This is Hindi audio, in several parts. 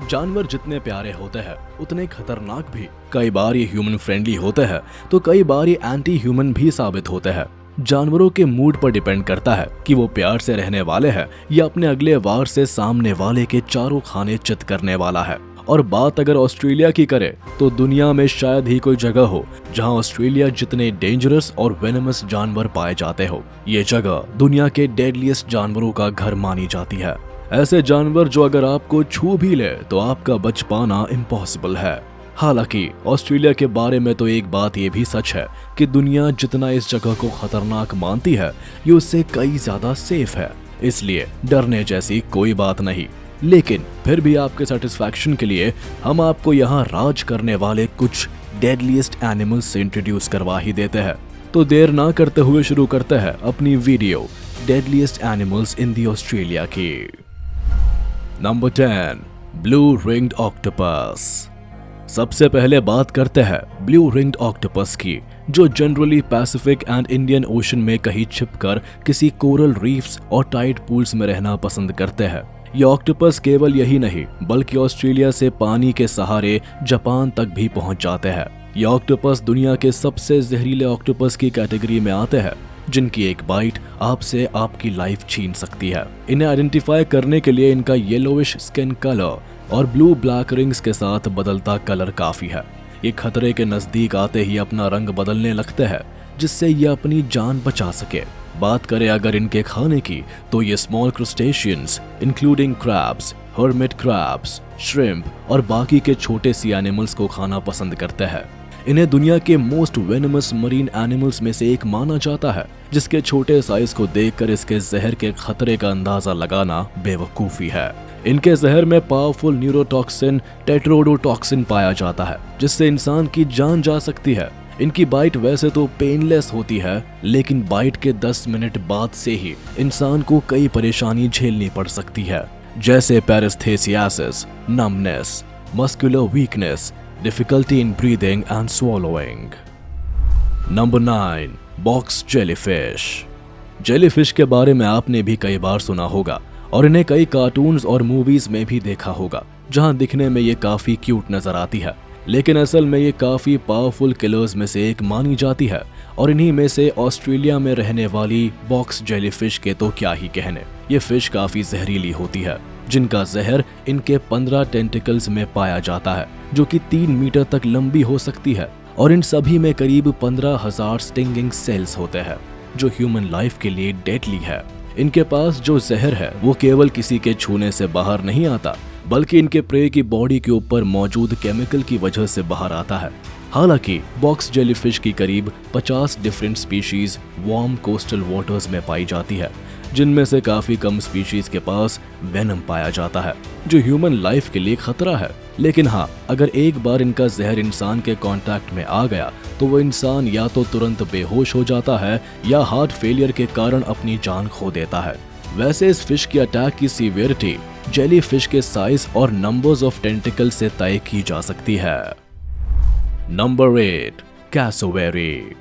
जानवर जितने प्यारे होते हैं उतने खतरनाक भी। कई बार ये ह्यूमन फ्रेंडली होते हैं तो कई बार ये एंटी ह्यूमन भी साबित होते हैं। जानवरों के मूड पर डिपेंड करता है कि वो प्यार से रहने वाले हैं या अपने अगले वार से सामने वाले के चारों खाने चित करने वाला है। और बात अगर ऑस्ट्रेलिया की करे तो दुनिया में शायद ही कोई जगह हो जहां ऑस्ट्रेलिया जितने डेंजरस और वेनमस जानवर पाए जाते हो। ये जगह दुनिया के डेडलीस्ट जानवरों का घर मानी जाती है। ऐसे जानवर जो अगर आपको छू भी ले तो आपका बच पाना इम्पॉसिबल है। हालांकि ऑस्ट्रेलिया के बारे में तो एक बात ये भी सच है कि दुनिया जितना इस जगह को खतरनाक मानती है ये उससे कई ज्यादा सेफ है, इसलिए डरने जैसी कोई बात नहीं। लेकिन फिर भी आपके सेटिस्फैक्शन के लिए हम आपको यहाँ राज करने वाले कुछ डेडलीस्ट एनिमल्स से इंट्रोड्यूस करवा ही देते हैं। तो देर ना करते हुए शुरू करते हैं अपनी video deadliest animals in the Australia की। Number 10, blue ringed octopus. सबसे पहले बात करते हैं ब्लू रिंग्ड ऑक्टोपस की, जो generally Pacific and Indian ocean में कहीं छिपकर किसी कोरल रीफ्स और टाइड पूल्स में रहना पसंद करते हैं। ये ऑक्टोपस केवल यही नहीं बल्कि ऑस्ट्रेलिया से पानी के सहारे जापान तक भी पहुंच जाते हैं। ये ऑक्टोपस दुनिया के सबसे जहरीले ऑक्टोपस की कैटेगरी में आते हैं, जिनकी एक बाइट आपसे आपकी लाइफ छीन सकती है। इन्हें आइडेंटिफाई करने के लिए इनका येलोविश स्किन कलर और ब्लू ब्लैक रिंग्स के साथ बदलता कलर काफी है। ये खतरे के नजदीक आते ही अपना रंग बदलने लगते हैं, जिससे ये अपनी जान बचा सके। बात करें अगर इनके खाने की तो ये small crustaceans including crabs, hermit crabs, shrimp और बाकी के छोटे सी एनिमल्स को खाना पसंद करते हैं। इन्हें दुनिया के मोस्ट वेनमस मरीन एनिमल्स में से एक माना जाता है, जिसके छोटे साइज को देखकर इसके जहर के खतरे का अंदाजा लगाना बेवकूफी है। इनके जहर में पावरफुल न्यूरोटॉक्सिन टेट्रोडोटॉक्सिन पाया जाता है, जिससे इंसान की जान जा सकती है। इनकी बाइट वैसे तो पेनलेस होती है, लेकिन बाइट के 10 मिनट बाद से ही इंसान को कई परेशानी झेलनी पड़ सकती है, जैसे paraesthesias, numbness, muscular weakness, difficulty in breathing and swallowing। Number 9, box jellyfish. Jellyfish के बारे में आपने भी कई बार सुना होगा और इन्हें कई कार्टून्स और मूवीज में भी देखा होगा, जहां दिखने में ये काफी क्यूट नजर आती है, लेकिन असल में ये काफी पावरफुल किलर्स में से एक मानी जाती है। और इन्हीं में से ऑस्ट्रेलिया में रहने वाली बॉक्स जेलीफिश के तो क्या ही कहने। ये फिश काफी जहरीली होती है, जिनका जहर इनके 15 टेंटिकल्स में पाया जाता है, जो कि 3 मीटर तक लंबी हो सकती है। और इन सभी में करीब 15,000 स्टिंगिंग सेल्स होते हैं, जो ह्यूमन लाइफ के लिए डेडली है। इनके पास जो जहर है वो केवल किसी के छूने से बाहर नहीं आता, बल्कि इनके प्रे की बॉडी के ऊपर मौजूद केमिकल की वजह से बाहर आता है। हालांकि बॉक्स जेलीफिश की करीब 50 different species warm coastal waters में पाई जाती है, जिनमें से काफी कम स्पीशीज के पास वेनम पाया जाता है, जो ह्यूमन लाइफ के लिए खतरा है। लेकिन हाँ, अगर एक बार इनका जहर इंसान के कांटेक्ट में आ गया तो वो इंसान या तो तुरंत बेहोश हो जाता है या हार्ट फेलियर के कारण अपनी जान खो देता है। वैसे इस फिश की अटैक की सीवियरिटी जेलीफिश के साइज और नंबर्स ऑफ टेंटिकल से तय की जा सकती है। Number 8, cassowary.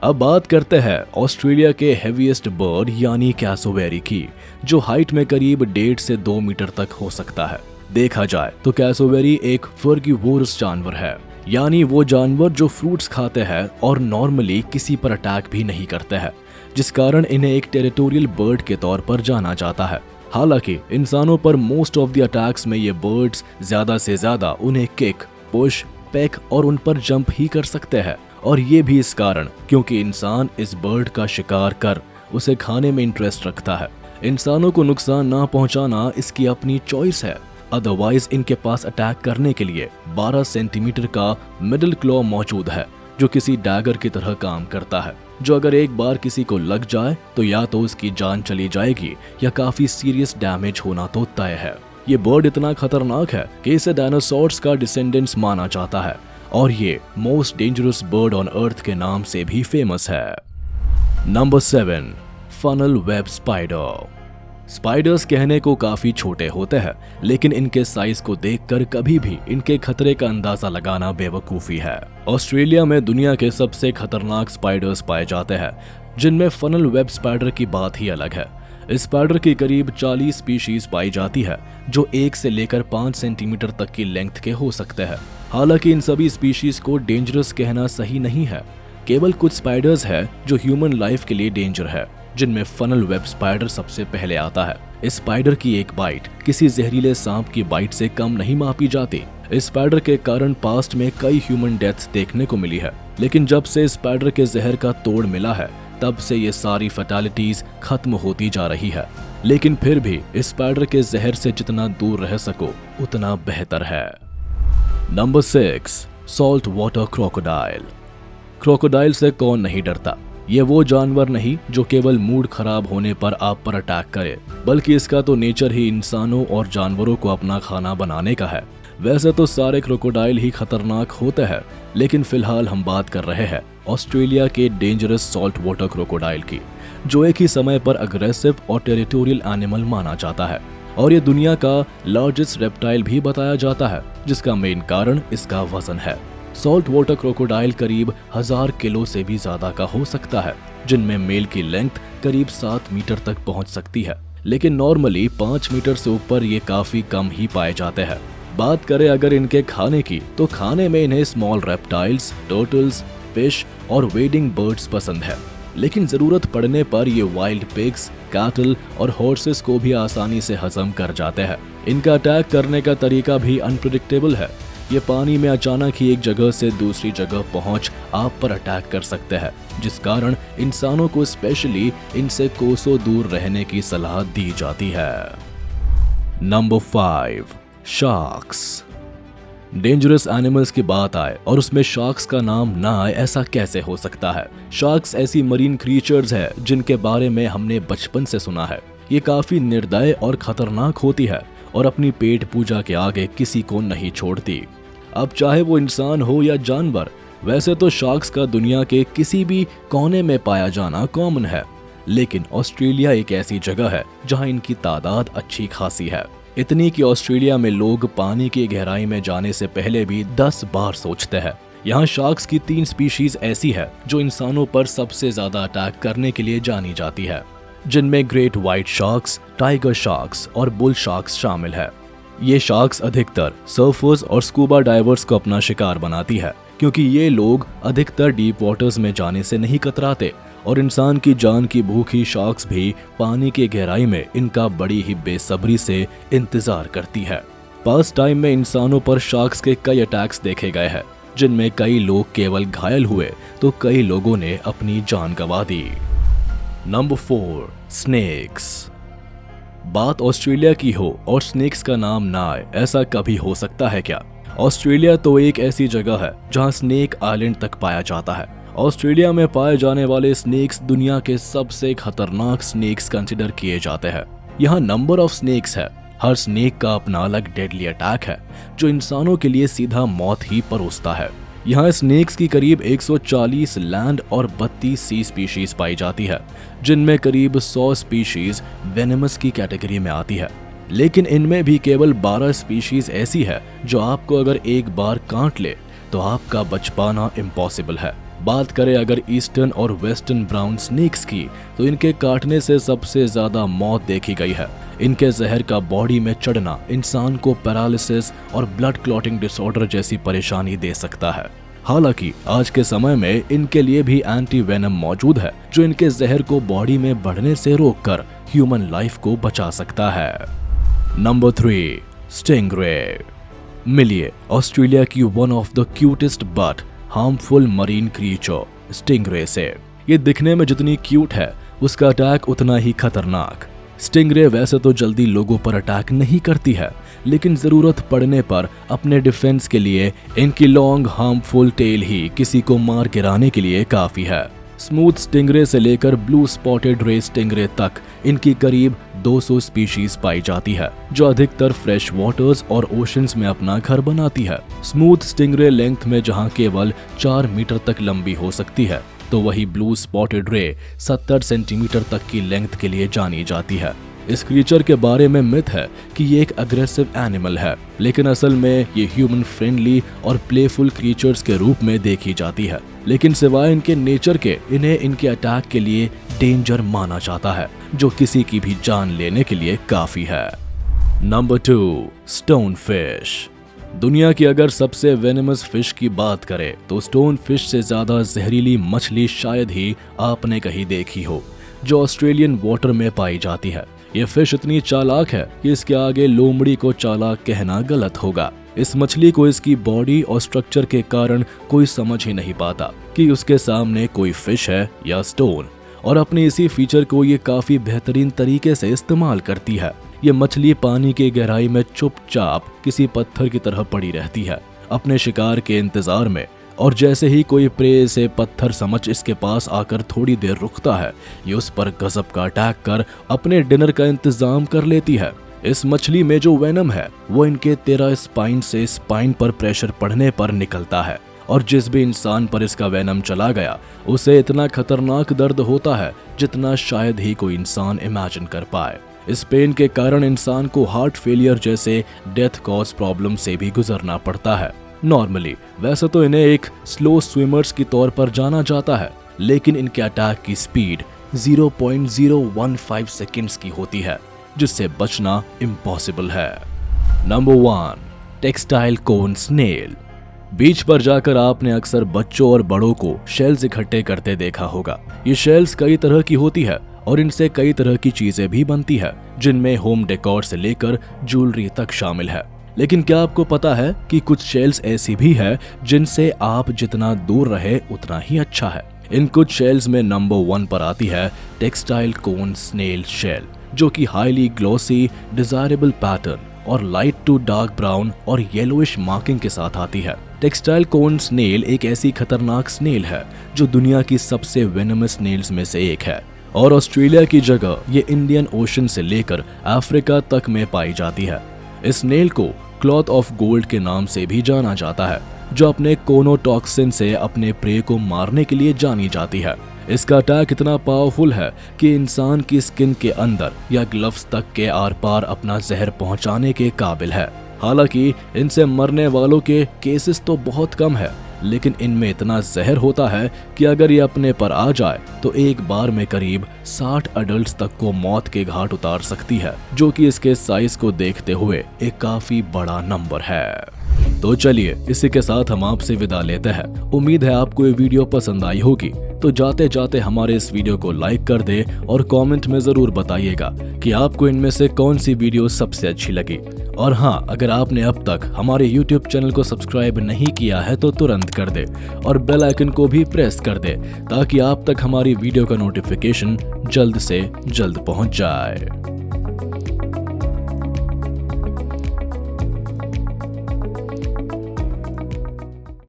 अब बात करते हैं ऑस्ट्रेलिया के हेवीएस्ट बर्ड यानी कैसोवेरी की, जो हाइट में करीब 1.5 से 2 मीटर तक हो सकता है। देखा जाए तो कैसोवेरी एक फर्गिवोरस जानवर है, यानी वो जानवर जो फ्रूट्स खाते हैं और नॉर्मली किसी पर अटैक भी नहीं करते हैं, जिस कारण इन्हें एक टेरिटोरियल बर्ड के तौर पर जाना जाता है। हालांकि इंसानों पर मोस्ट ऑफ द अटैक्स में ये बर्ड्स ज्यादा से ज्यादा उन्हें किक, पुश, पैक और उन पर जंप ही कर सकते हैं, और ये भी इस कारण क्योंकि इंसान इस बर्ड का शिकार कर उसे खाने में इंटरेस्ट रखता है। इंसानों को नुकसान ना पहुंचाना इसकी अपनी चॉइस है। अदरवाइज इनके पास अटैक करने के लिए 12 सेंटीमीटर का मिडिल क्लॉ मौजूद है, जो किसी डैगर की तरह काम करता है, जो अगर एक बार किसी को लग जाए तो या तो उसकी जान चली जाएगी या काफी सीरियस डैमेज होना तो तय है। ये बर्ड इतना खतरनाक है कि इसे डायनासोर्स का डिसेंडेंट्स माना जाता है, और ये most dangerous bird on earth के नाम से भी फेमस है। Number 7, funnel web spider. Spiders कहने को काफी छोटे होते हैं, लेकिन इनके साइज को देखकर कभी भी इनके खतरे का अंदाजा लगाना बेवकूफी है। ऑस्ट्रेलिया में दुनिया के सबसे खतरनाक स्पाइडर्स पाए जाते हैं, जिनमें फनल वेब स्पाइडर की बात ही अलग है। स्पाइडर की करीब 40 स्पीशीज पाई जाती है जो 1 से लेकर 5 सेंटीमीटर तक की लेंथ के हो सकते हैं। हालांकि इन सभी स्पीशीज को डेंजरस कहना सही नहीं है। केवल कुछ स्पाइडर्स है जो ह्यूमन लाइफ के लिए डेंजर है, जिनमें फनल वेब स्पाइडर सबसे पहले आता है। इस स्पाइडर की एक बाइट किसी जहरीले सांप की बाइट से कम नहीं मापी जाती। इस स्पाइडर के कारण पास्ट में कई ह्यूमन डेथ्स देखने को मिली है, लेकिन जब से स्पाइडर के जहर का तोड़ मिला है तब से ये सारी फैटालिटीज खत्म होती जा रही है। लेकिन फिर भी इस स्पाइडर के जहर से जितना दूर रह सको उतना बेहतर है। Number 6, salt water crocodile. Crocodile से कौन नहीं डरता। ये वो जानवर नहीं जो केवल मूड खराब होने पर आप पर अटैक करे, बल्कि इसका तो नेचर ही इंसानों और जानवरों को अपना खाना बनाने का है। वैसे तो सारे क्रोकोडाइल ही खतरनाक होते हैं, लेकिन फिलहाल हम बात कर रहे हैं ऑस्ट्रेलिया के डेंजरस सॉल्ट वाटर क्रोकोडाइल की, जो एक ही समय पर अग्रेसिव और टेरिटोरियल एनिमल माना जाता है और ये दुनिया का लार्जेस्ट रेप्टाइल भी बताया जाता है, जिसका मेन कारण इसका वजन है। सॉल्ट वाटर क्रोकोडाइल करीब 1000 किलो से भी ज्यादा का हो सकता है, जिनमें मेल की लेंथ करीब 7 मीटर तक पहुंच सकती है, लेकिन नॉर्मली 5 मीटर से ऊपर ये काफी कम ही पाए जाते हैं। बात करें अगर इनके खाने की, तो खाने में इन्हें स्मॉल रेप्टाइल्स, टर्टल्स, फिश और वेडिंग बर्ड्स पसंद है, लेकिन जरूरत पड़ने पर ये वाइल्ड पिग्स, कैटल और हॉर्सेस को भी आसानी से हजम कर जाते हैं। इनका अटैक करने का तरीका भी अनप्रेडिक्टेबल है। ये पानी में अचानक ही एक जगह से दूसरी जगह पहुंच आप पर अटैक कर सकते हैं, जिस कारण इंसानों को स्पेशली इनसे कोसों दूर रहने की सलाह दी जाती है। Number 5, sharks. डेंजरस एनिमल्स की बात आए और उसमें शार्क्स का नाम ना आए, ऐसा कैसे हो सकता है। शार्क्स ऐसी मरीन क्रीचर्स है जिनके बारे में हमने बचपन से सुना है। ये काफी निर्दय और खतरनाक होती है और अपनी पेट पूजा के आगे किसी को नहीं छोड़ती, अब चाहे वो इंसान हो या जानवर। वैसे तो शार्क्स का दुनिया के किसी भी कोने में पाया जाना कॉमन है, लेकिन ऑस्ट्रेलिया एक ऐसी जगह है जहां इनकी तादाद अच्छी खासी है। इतनी कि ऑस्ट्रेलिया में लोग पानी की गहराई में जाने से पहले भी 10 बार सोचते हैं। यहाँ शार्क्स की 3 स्पीशीज ऐसी है जो इंसानों पर सबसे ज्यादा अटैक करने के लिए जानी जाती है, जिनमें great white sharks, tiger sharks और बुल शार्क्स शामिल है। ये शार्क्स अधिकतर सर्फर्स और स्कूबा डाइवर्स को अपना शिकार बनाती है, क्योंकि ये लोग अधिकतर डीप वाटर्स में जाने से नहीं कतराते और इंसान की जान की भूखी शार्क्स भी पानी की गहराई में इनका बड़ी ही बेसब्री से इंतजार करती है। पास्ट टाइम में इंसानों पर शार्क्स के कई अटैक्स देखे गए हैं, जिनमें कई लोग केवल घायल हुए तो कई लोगों ने अपनी जान गंवा दी। Number 4, snakes. बात ऑस्ट्रेलिया की हो और स्नेक्स का नाम ना आए, ऐसा कभी हो सकता है क्या। ऑस्ट्रेलिया तो एक ऐसी जगह है जहां स्नेक आइलैंड तक पाया जाता है। ऑस्ट्रेलिया में पाए जाने वाले स्नेक्स दुनिया के सबसे खतरनाक स्नेक्स कंसिडर किए जाते हैं। यहाँ नंबर ऑफ स्नेक्स है। हर स्नेक का अपना अलग डेडली अटैक है जो इंसानों के लिए सीधा मौत ही परोसता है। यहाँ स्नेक्स की करीब 140 लैंड और 32 सी स्पीशीज पाई जाती है, जिनमें करीब 100 स्पीशीज वेनेमस की कैटेगरी में आती है, लेकिन इनमें भी केवल 12 स्पीशीज ऐसी है जो आपको अगर एक बार काट ले तो आपका बच पाना इम्पॉसिबल है। बात करें अगर ईस्टर्न और वेस्टर्न ब्राउन स्नेक्स की, तो इनके काटने से सबसे ज्यादा मौत देखी गई है। इनके जहर का बॉडी में चढ़ना इंसान को पैरालिसिस और ब्लड क्लॉटिंग डिसऑर्डर जैसी परेशानी दे सकता है। हालांकि आज के समय में इनके लिए भी एंटी वेनम मौजूद है जो इनके जहर को बॉडी में बढ़ने से रोककर ह्यूमन लाइफ को बचा सकता है। Number 3, stingray. मिलिए ऑस्ट्रेलिया की one of the cutest but harmful marine creature stingray से। ये दिखने में जितनी क्यूट है उसका अटैक उतना ही खतरनाक। स्टिंगरे वैसे तो जल्दी लोगों पर अटैक नहीं करती है, लेकिन जरूरत पड़ने पर अपने डिफेंस के लिए इनकी लॉन्ग हार्मफुल टेल ही किसी को मार गिराने के लिए काफी है। स्मूथ स्टिंगरे से लेकर ब्लू स्पॉटेड रे स्टिंगरे तक इनकी करीब 200 स्पीशीज पाई जाती है, जो अधिकतर फ्रेश वाटर्स और ओशंस में अपना घर बनाती है। स्मूथ स्टिंगरे लेंथ में जहां केवल 4 मीटर तक लंबी हो सकती है, तो वही ब्लू स्पॉटेड रे 70 सेंटीमीटर तक की लेंथ के लिए जानी जाती है। इस क्रीचर के बारे में मिथ है कि ये एक अग्रेसिव एनिमल है, लेकिन असल में ये ह्यूमन फ्रेंडली और प्लेफुल क्रीचर्स के रूप में देखी जाती है। लेकिन सिवाय इनके नेचर के, इन्हें इनके अटैक के लिए डेंजर माना जाता है। जो किसी की भी जान लेने के लिए काफी है। Number 2, stone fish. दुनिया की अगर सबसे वेनेमस फिश की बात करें तो स्टोन फिश से ज्यादा जहरीली मछली शायद ही आपने कहीं देखी हो, जो ऑस्ट्रेलियन वाटर में पाई जाती है। ये फिश इतनी चालाक है कि इसके आगे लोमड़ी को चालाक कहना गलत होगा। इस मछली को इसकी बॉडी और स्ट्रक्चर के कारण कोई समझ ही नहीं पाता कि उसके सामने कोई फिश है या स्टोन, और अपने इसी फीचर को ये काफी बेहतरीन तरीके से इस्तेमाल करती है। ये मछली पानी की गहराई में चुपचाप किसी पत्थर की तरह पड़ी रहती है, अपने शिकार के इंतजार में, और जैसे ही कोई प्रे से पत्थर समझ इसके पास आकर थोड़ी देर रुकता है, ये उस पर गजब का अटैक कर अपने डिनर का इंतजाम कर लेती है। इस मछली में जो वेनम है वो इनके 13 स्पाइन से स्पाइन पर प्रेशर पड़ने पर निकलता है, और जिस भी इंसान पर इसका वेनम चला गया उसे इतना खतरनाक दर्द होता है जितना शायद ही कोई इंसान इमेजिन कर पाए। इस पेन के कारण इंसान को हार्ट फेलियर जैसे डेथ कॉज प्रॉब्लम से भी गुजरना पड़ता है। नॉर्मली वैसे तो इन्हें एक स्लो स्विमर्स के तौर पर जाना जाता है, लेकिन इनके अटैक की स्पीड 0.015 सेकेंड्स की होती है, जिससे बचना इम्पॉसिबल है। नंबर 1, टेक्सटाइल कोन स्नेल। बीच पर जाकर आपने अक्सर बच्चों और बड़ों को शेल्स इकट्ठे करते देखा होगा। ये शेल्स कई तरह की होती है और इनसे कई तरह की चीजें भी बनती है, जिनमें होम डेकोर से लेकर ज्वेलरी तक शामिल है। लेकिन क्या आपको पता है कि कुछ शेल्स ऐसी भी है जिनसे आप जितना दूर रहे उतना ही अच्छा है। इन कुछ शेल्स में नंबर 1 पर आती है टेक्सटाइल कोन स्नेल शेल, जो कि हाईली ग्लॉसी, डिजायरेबल पैटर्न और लाइट टू डार्क ब्राउन और येलोइश मार्किंग के साथ आती है। टेक्सटाइल कोन स्नेल एक ऐसी खतरनाक स्नेल है जो दुनिया की सबसे वेनमस स्नेल्स में से एक है, और ऑस्ट्रेलिया की जगह ये इंडियन ओशन से लेकर अफ्रीका तक में पाई जाती है। इस स्नेल को क्लॉथ ऑफ गोल्ड के नाम से भी जाना जाता है, जो अपने कोनोटॉक्सिन से अपने प्रे को मारने के लिए जानी जाती है। इसका अटैक इतना पावरफुल है कि इंसान की स्किन के अंदर या ग्लव्स तक के आर पार अपना जहर पहुंचाने के काबिल है। हालांकि इनसे मरने वालों के केसेस तो बहुत कम है, लेकिन इनमें इतना जहर होता है कि अगर ये अपने पर आ जाए तो एक बार में करीब 60 अडल्ट्स तक को मौत के घाट उतार सकती है, जो कि इसके साइज को देखते हुए एक काफी बड़ा नंबर है। तो चलिए इसी के साथ हम आपसे विदा लेते हैं। उम्मीद है आपको ये वीडियो पसंद आई होगी। तो जाते जाते हमारे इस वीडियो को लाइक कर दे और कमेंट में जरूर बताइएगा कि आपको इनमें से कौन सी वीडियो सबसे अच्छी लगी। और हाँ, अगर आपने अब तक हमारे YouTube चैनल को सब्सक्राइब नहीं किया है तो तुरंत कर दे और बेल आइकन को भी प्रेस कर दे, ताकि आप तक हमारी वीडियो का नोटिफिकेशन जल्द से जल्द पहुंच जाए।